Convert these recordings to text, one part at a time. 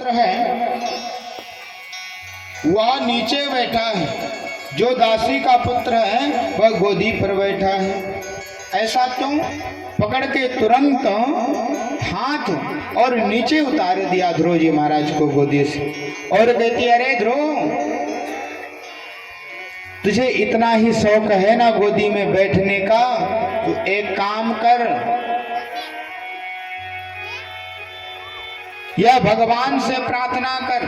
पुत्र है वह नीचे बैठा है, जो दासी का पुत्र है वह गोदी पर बैठा है। ऐसा क्यों? पकड़ के तुरंत हाथ और नीचे उतार दिया ध्रुव जी महाराज को गोदी से और कहती, अरे ध्रुव, तुझे इतना ही शौक है ना गोदी में बैठने का, तो एक काम कर, या भगवान से प्रार्थना कर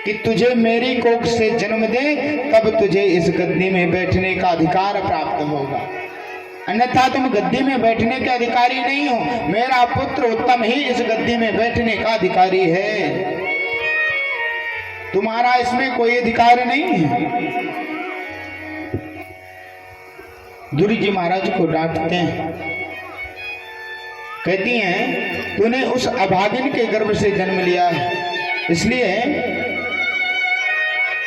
कि तुझे मेरी कोख से जन्म दे, तब तुझे इस गद्दी में बैठने का अधिकार प्राप्त होगा, अन्यथा तुम गद्दी में बैठने के अधिकारी नहीं हो। मेरा पुत्र उत्तम ही इस गद्दी में बैठने का अधिकारी है, तुम्हारा इसमें कोई अधिकार नहीं है। ध्रुव जी महाराज को डांटते हैं, कहती हैं, तूने उस अभागिन के गर्भ से जन्म लिया है, इसलिए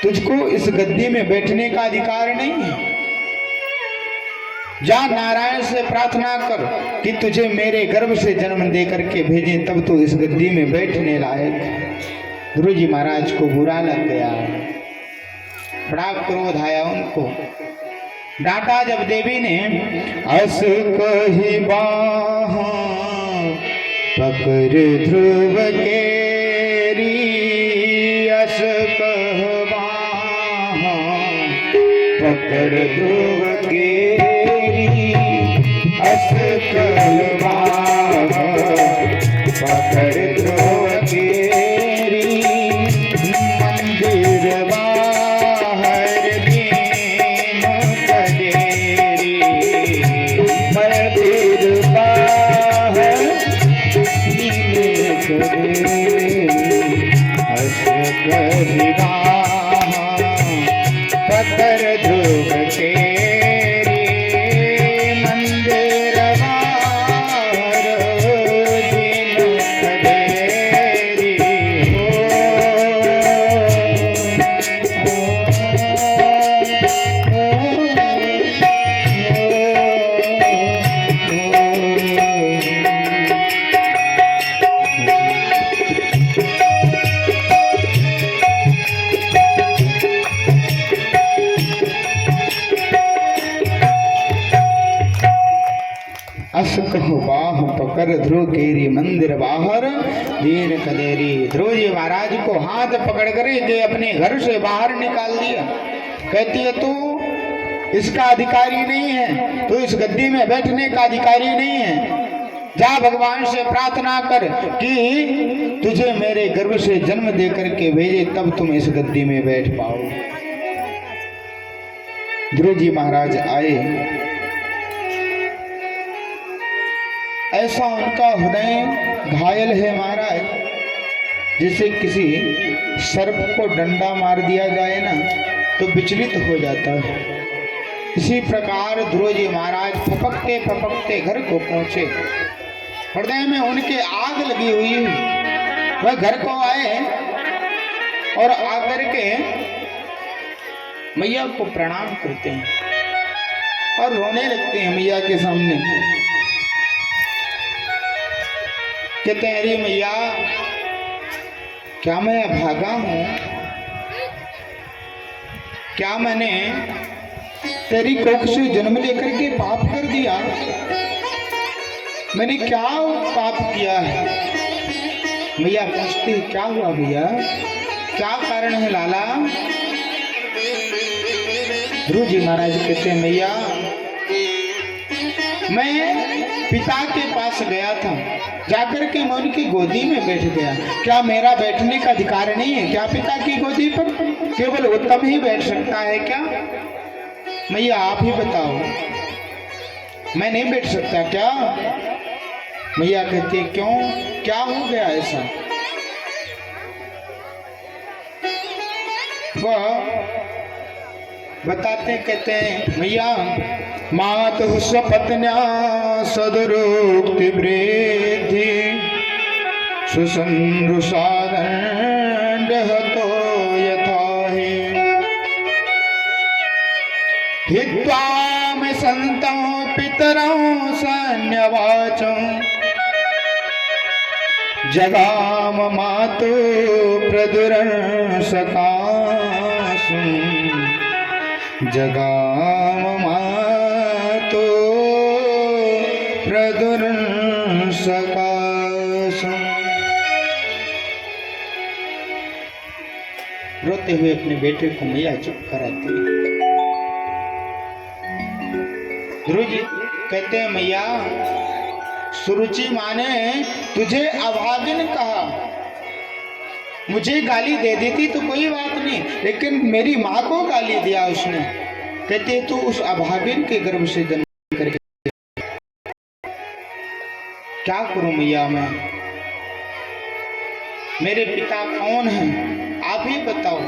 तुझको इस गद्दी में बैठने का अधिकार नहीं है। जा नारायण से प्रार्थना कर कि तुझे मेरे गर्भ से जन्म दे करके भेजे, तब तो इस गद्दी में बैठने लायक। ध्रुव जी महाराज को बुरा लग गया, बड़ा क्रोध आया उनको। डांटा जब देवी ने, अस कही बाह पकड़ ध्रुव केरी, अस कहवा पकड़ ध्रुव केरी, अस कहवा पकड़ ध्रुव केरी, मंदिर बाहर दीन कदेरी, मंदिर बाहर दीन कदेरी, अस कहिबा पकड़ ध्रुव केरी, मंदिर बाहर दीन कदेरी। अस कहो बाह पकड़ ध्रुव केरी, मंदिर बाहर दीन कदेरी। ध्रुव जी महाराज को हाथ पकड़ कर के अपने घर से बाहर निकाल दिया। कहती है, तू इसका अधिकारी नहीं है, तू इस गद्दी में बैठने का अधिकारी नहीं है। जा भगवान से प्रार्थना कर कि तुझे मेरे गर्भ से जन्म दे करके भेजे, तब तुम इस गद्दी में बैठ पाओ। ध्रुव जी महाराज आए, ऐसा उनका हृदय घायल है महाराज, जैसे किसी सर्प को डंडा मार दिया जाए ना तो विचलित हो जाता है। इसी प्रकार ध्रुव जी महाराज फपकते फपकते घर को पहुंचे। हृदय में उनके आग लगी हुई, वह घर को आए और आकर के मैया को प्रणाम करते हैं और रोने लगते हैं मैया के सामने। कहते हैं, अरे मैया, क्या मैं अभागा हूं? क्या मैंने तेरी कोख से जन्म लेकर के पाप कर दिया? मैंने क्या पाप किया है? मैया पूछती है, क्या हुआ भैया, क्या कारण है लाला? ध्रुव जी महाराज कहते हैं, मैया, मैं पिता के पास गया था, जाकर के मैं उनकी गोदी में बैठ गया। क्या मेरा बैठने का अधिकार नहीं है क्या पिता की गोदी पर? केवल उत्तम ही बैठ सकता है क्या? मैया आप ही बताओ, मैं नहीं बैठ सकता क्या? मैया कहती है, क्यों, क्या हो गया ऐसा? वह बताते, कहते हैं, मैया, मातु स्वपत्न्या सदरोक्ति वृद्धि सुसंरुषादंड हतो यथा हित्वा में संतों पितरों सन्यवाचों जगाम मातु प्रदुरंसकासुं जगाम मातु प्रदुरंसकासुं। रोते हुए अपने बेटे को मैया चुप कराती है। ध्रुव जी कहते हैं मैया सुरुचि माँ ने तुझे अभागिन कहा, मुझे गाली दे देती तो कोई बात नहीं, लेकिन मेरी माँ को गाली दिया उसने। कहते तू उस अभागिन के गर्भ से जन्म करके क्या करूं मैया मैं, मेरे पिता कौन हैं आप ही बताओ।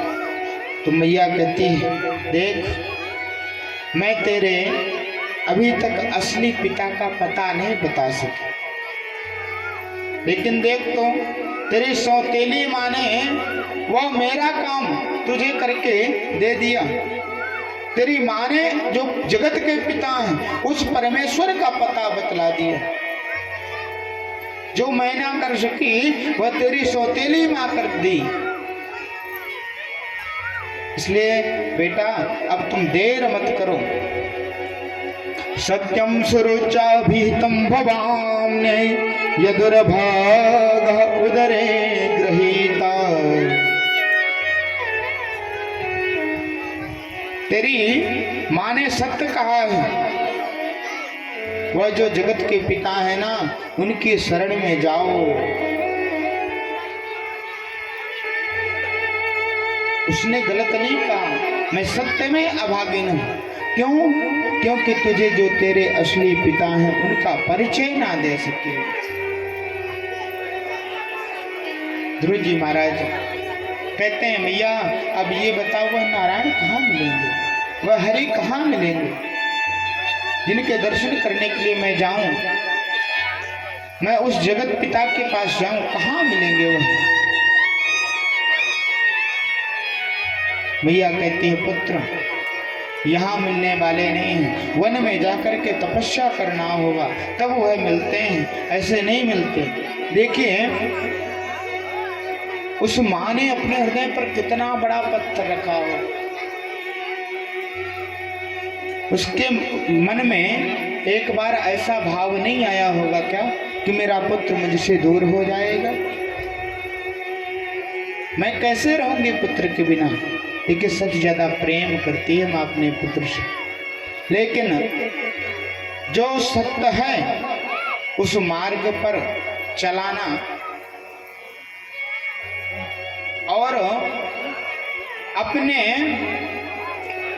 तो मैया कहती है देख मैं तेरे अभी तक असली पिता का पता नहीं बता सकी, लेकिन देख तो तेरी सौतेली माँ ने वो मेरा काम तुझे करके दे दिया। तेरी माँ ने जो जगत के पिता हैं उस परमेश्वर का पता बतला दिया। जो मैं ना कर सकी वह तेरी सौतेली माँ कर दी। इसलिए बेटा अब तुम देर मत करो। सत्यम सुरुचाभिहितं भवाम्यै यदुर्भागः उदरे गृहीता। तेरी माँ ने सत्य कहा है, वह जो जगत के पिता है ना उनकी शरण में जाओ। उसने गलत नहीं कहा, मैं सत्य में अभागिन हूं। क्यों? क्योंकि तुझे जो तेरे असली पिता हैं उनका परिचय ना दे सके। ध्रुव जी महाराज कहते हैं मैया अब ये बताओ वह नारायण कहाँ मिलेंगे, वह हरि कहाँ मिलेंगे, जिनके दर्शन करने के लिए मैं जाऊं, मैं उस जगत पिता के पास जाऊं, कहाँ मिलेंगे वह। मैया कहती है पुत्र यहाँ मिलने वाले नहीं हैं, वन में जाकर के तपस्या करना होगा तब वह मिलते हैं, ऐसे नहीं मिलते। देखिए उस माँ ने अपने हृदय पर कितना बड़ा पत्थर रखा हो। उसके मन में एक बार ऐसा भाव नहीं आया होगा क्या कि मेरा पुत्र मुझसे दूर हो जाएगा, मैं कैसे रहूंगी पुत्र के बिना। देखिए सबसे ज्यादा प्रेम करती है माँ अपने पुत्र से, लेकिन जो सत्य है उस मार्ग पर चलाना और अपने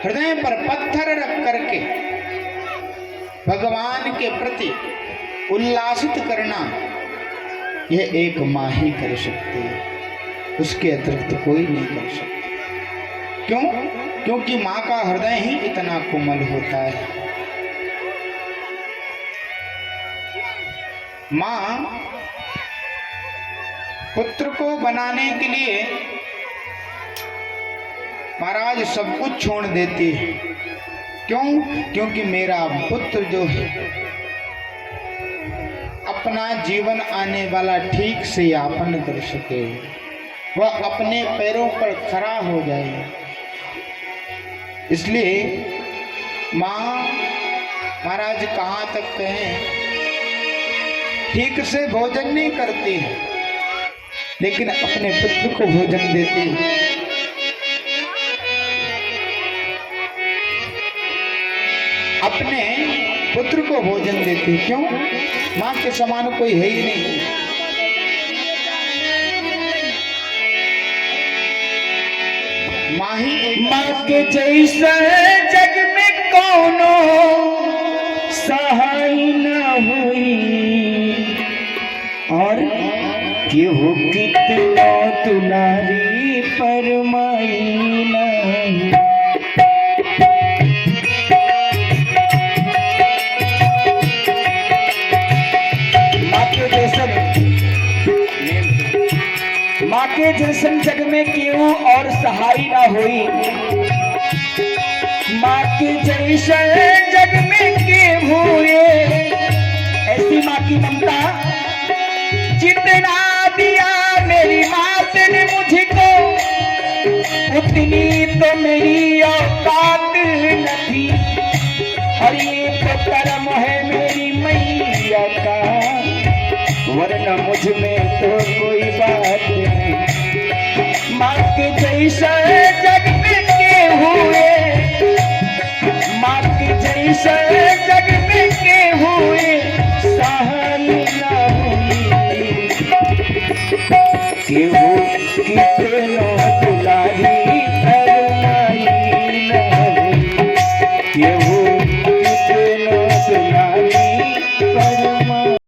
हृदय पर पत्थर रख करके भगवान के प्रति उल्लासित करना, यह एक माँ ही कर सकती है, उसके अतिरिक्त कोई नहीं कर सकता। क्यों? क्योंकि माँ का हृदय ही इतना कोमल होता है। माँ पुत्र को बनाने के लिए महाराज सब कुछ छोड़ देती है। क्यों? क्योंकि मेरा पुत्र जो है अपना जीवन आने वाला ठीक से यापन कर सके, वह अपने पैरों पर खड़ा हो जाए। इसलिए माँ महाराज कहाँ तक कहें ठीक से भोजन नहीं करती है, लेकिन अपने पुत्र को भोजन देती है। अपने पुत्र को भोजन देती। क्यों? माँ के समान कोई है ही नहीं। माँ के जैसा जग में कौनो सहाय न हुई, और केहू कितना दुलारी परमाई नहीं। माँ के जैसन जग में क्यों और सहाय ना हुई, माँ के जैसन जग में क्यों हुए। ऐसी माँ की ममता जितना भी बहन मुझको उतनी तो मेरी औकात न थी, और ये तो कर्म है मेरी मैया का, वरना मुझ में तो कोई बात नहीं। माँ के जैसा जग में के हुए, माँ के जैसा जग में के हुए सहानी ना हुई, कि वो कितनों दुलारी